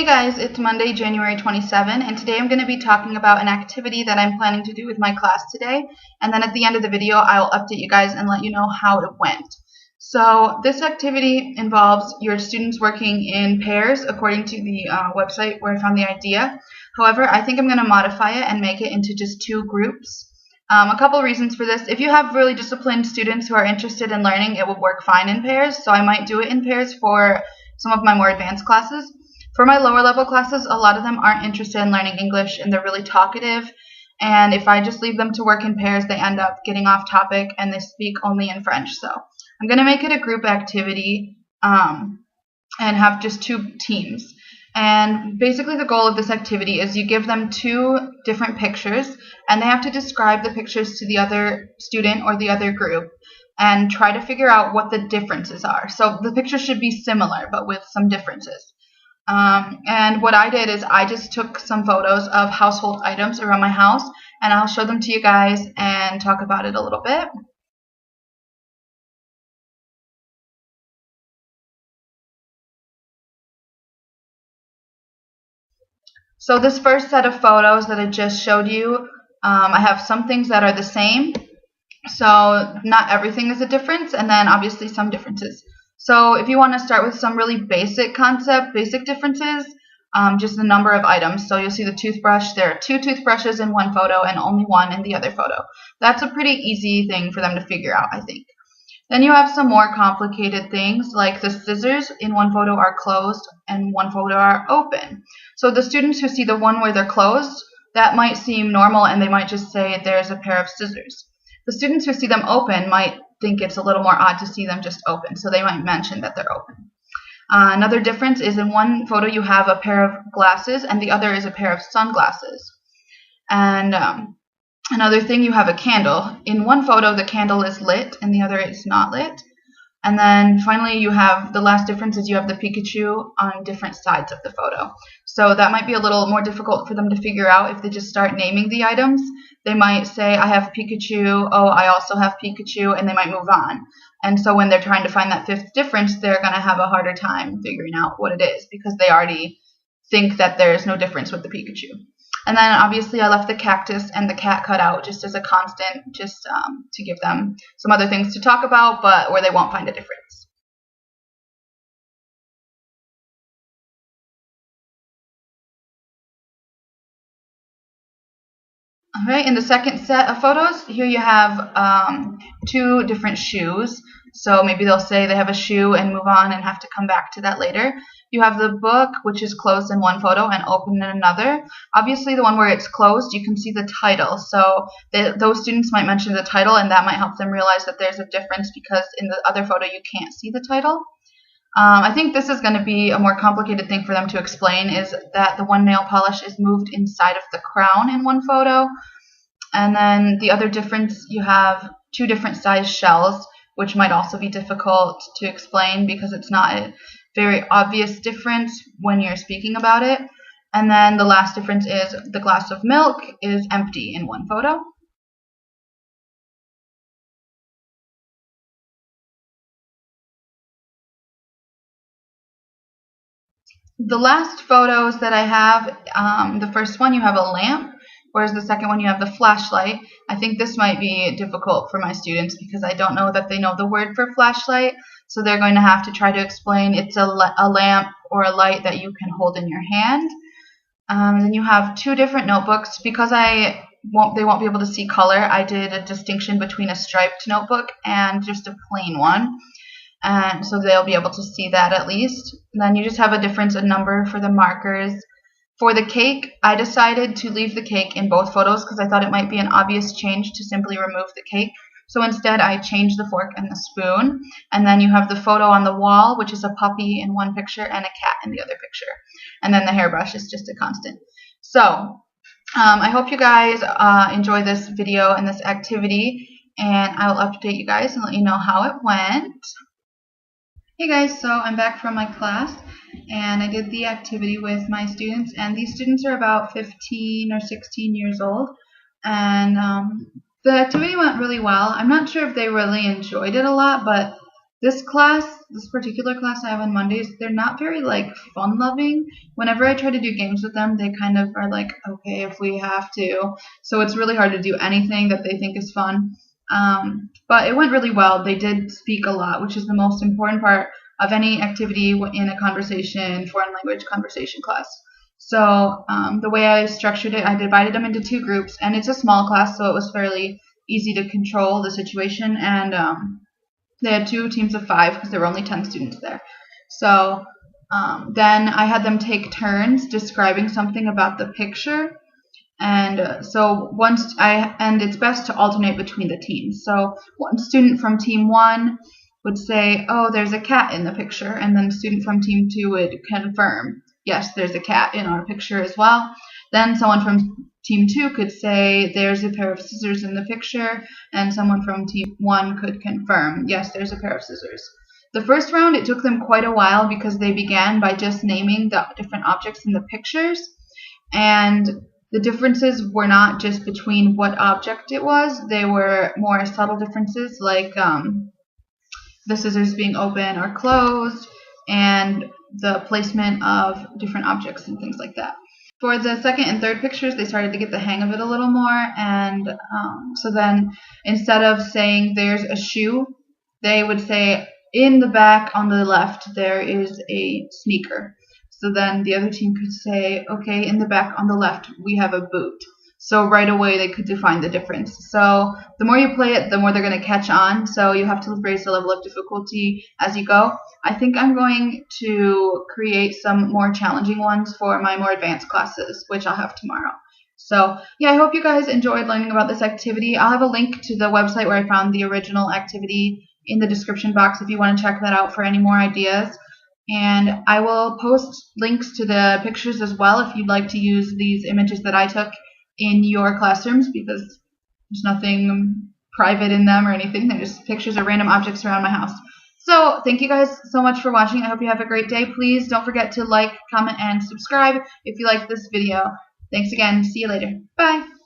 guys, it's Monday, January 27, and today I'm going to be talking about an activity that I'm planning to do with my class today, and then at the end of the video I'll update you guys and let you know how it went. So this activity involves your students working in pairs according to the website where I found the idea. However, I think I'm going to modify it and make it into just two groups. A couple reasons for this. If you have really disciplined students who are interested in learning, it will work fine in pairs, so I might do it in pairs for some of my more advanced classes. For my lower level classes, a lot of them aren't interested in learning English and they're really talkative, and if I just leave them to work in pairs, they end up getting off topic and they speak only in French. So I'm going to make it a group activity and have just two teams. And basically the goal of this activity is you give them two different pictures and they have to describe the pictures to the other student or the other group and try to figure out what the differences are. So the pictures should be similar but with some differences. And what I did is I just took some photos of household items around my house, and I'll show them to you guys and talk about it a little bit. So this first set of photos that I just showed you, I have some things that are the same. So not everything is a difference, and then obviously some differences. So if you want to start with some really basic differences, just the number of items. So you'll see the toothbrush. There are two toothbrushes in one photo and only one in the other photo. That's a pretty easy thing for them to figure out, I think. Then you have some more complicated things, like the scissors in one photo are closed and one photo are open. So the students who see the one where they're closed, that might seem normal and they might just say there's a pair of scissors. The students who see them open might think it's a little more odd to see them just open, so they might mention that they're open. Another difference is in one photo you have a pair of glasses and the other is a pair of sunglasses. And another thing, you have a candle. In one photo the candle is lit and the other is not lit. And then finally you have the last difference is you have the Pikachu on different sides of the photo. So that might be a little more difficult for them to figure out if they just start naming the items. They might say, I have Pikachu, oh, I also have Pikachu, and they might move on. And so when they're trying to find that fifth difference, they're going to have a harder time figuring out what it is because they already think that there's no difference with the Pikachu. And then obviously I left the cactus and the cat cut out just as a constant, just to give them some other things to talk about, but where they won't find a difference. Alright, in the second set of photos, here you have two different shoes. So maybe they'll say they have a shoe and move on and have to come back to that later. You have the book, which is closed in one photo and open in another. Obviously, the one where it's closed, you can see the title. So those students might mention the title, and that might help them realize that there's a difference because in the other photo you can't see the title. I think this is going to be a more complicated thing for them to explain, is that the one nail polish is moved inside of the crown in one photo. And then the other difference, you have two different size shells, which might also be difficult to explain because it's not a very obvious difference when you're speaking about it. And then the last difference is the glass of milk is empty in one photo. The last photos that I have, the first one you have a lamp, whereas the second one you have the flashlight. I think this might be difficult for my students because I don't know that they know the word for flashlight, so they're going to have to try to explain it's a lamp or a light that you can hold in your hand. Then you have two different notebooks. Because they won't be able to see color, I did a distinction between a striped notebook and just a plain one. And so they'll be able to see that at least. And then you just have a difference in number for the markers. For the cake, I decided to leave the cake in both photos because I thought it might be an obvious change to simply remove the cake. So instead I changed the fork and the spoon. And then you have the photo on the wall, which is a puppy in one picture and a cat in the other picture. And then the hairbrush is just a constant. So I hope you guys enjoy this video and this activity, and I will update you guys and let you know how it went. Hey guys, so I'm back from my class and I did the activity with my students, and these students are about 15 or 16 years old, and the activity went really well. I'm not sure if they really enjoyed it a lot, but This particular class I have on Mondays, they're not very like fun loving. Whenever I try to do games with them, they kind of are like, okay, if we have to. So it's really hard to do anything that they think is fun. But it went really well. They did speak a lot, which is the most important part of any activity in a foreign language conversation class. So the way I structured it, I divided them into 2 groups, and it's a small class, so it was fairly easy to control the situation. And they had 2 teams of 5 because there were only 10 students there. So then I had them take turns describing something about the picture. And and it's best to alternate between the teams. So one student from team 1 would say, "Oh, there's a cat in the picture," and then a student from team 2 would confirm, "Yes, there's a cat in our picture as well." Then someone from team 2 could say, "There's a pair of scissors in the picture," and someone from team 1 could confirm, "Yes, there's a pair of scissors." The first round, it took them quite a while because they began by just naming the different objects in the pictures, and the differences were not just between what object it was. They were more subtle differences, like the scissors being open or closed, and the placement of different objects and things like that. For the second and third pictures, they started to get the hang of it a little more, and so then instead of saying there's a shoe, they would say in the back on the left there is a sneaker. So then the other team could say, okay, in the back on the left we have a boot. So right away they could define the difference. So the more you play it, the more they're going to catch on. So you have to raise the level of difficulty as you go. I think I'm going to create some more challenging ones for my more advanced classes, which I'll have tomorrow. So yeah, I hope you guys enjoyed learning about this activity. I'll have a link to the website where I found the original activity in the description box if you want to check that out for any more ideas. And I will post links to the pictures as well if you'd like to use these images that I took in your classrooms, because there's nothing private in them or anything. They're just pictures of random objects around my house. So thank you guys so much for watching. I hope you have a great day. Please don't forget to like, comment, and subscribe if you liked this video. Thanks again. See you later. Bye.